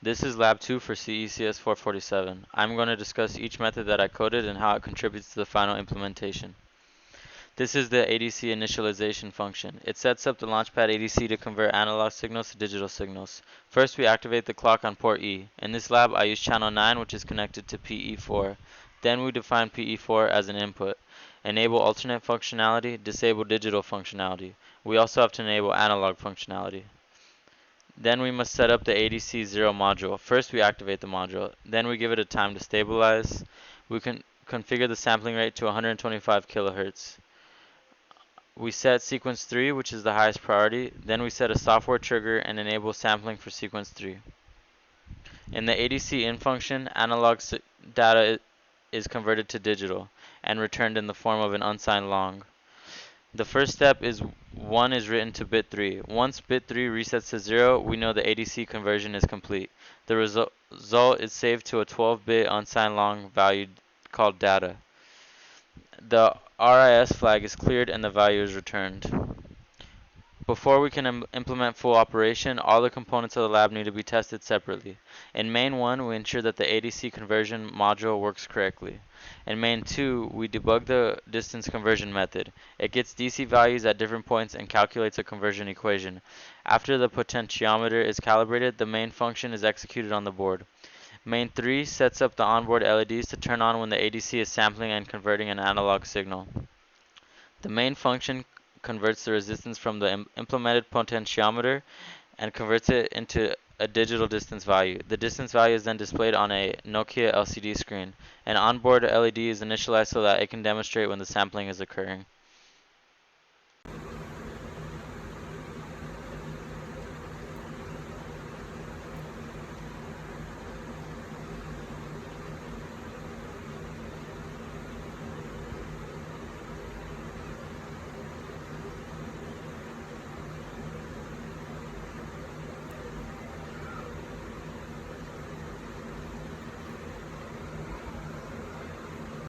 This is Lab 2 for CECS 447. I'm going to discuss each method that I coded and how it contributes to the final implementation. This is the ADC initialization function. It sets up the Launchpad ADC to convert analog signals to digital signals. First, we activate the clock on port E. In this lab, I use channel 9, which is connected to PE4. Then we define PE4 as an input. Enable alternate functionality, disable digital functionality. We also have to enable analog functionality. Then we must set up the ADC0 module. First we activate the module, then we give it a time to stabilize. We can configure the sampling rate to 125 kHz. We set sequence 3, which is the highest priority, then we set a software trigger and enable sampling for sequence 3. In the ADC in function, analog data is converted to digital and returned in the form of an unsigned long. The first step is 1 is written to bit 3. Once bit 3 resets to 0, we know the ADC conversion is complete. The result is saved to a 12-bit unsigned long value called data. The RIS flag is cleared and the value is returned. Before we can implement full operation, all the components of the lab need to be tested separately. In main 1, we ensure that the ADC conversion module works correctly. In main 2, we debug the distance conversion method. It gets DC values at different points and calculates a conversion equation. After the potentiometer is calibrated, the main function is executed on the board. Main 3 sets up the onboard LEDs to turn on when the ADC is sampling and converting an analog signal. The main function converts the resistance from the implemented potentiometer and converts it into a digital distance value. The distance value is then displayed on a Nokia LCD screen. An onboard LED is initialized so that it can demonstrate when the sampling is occurring.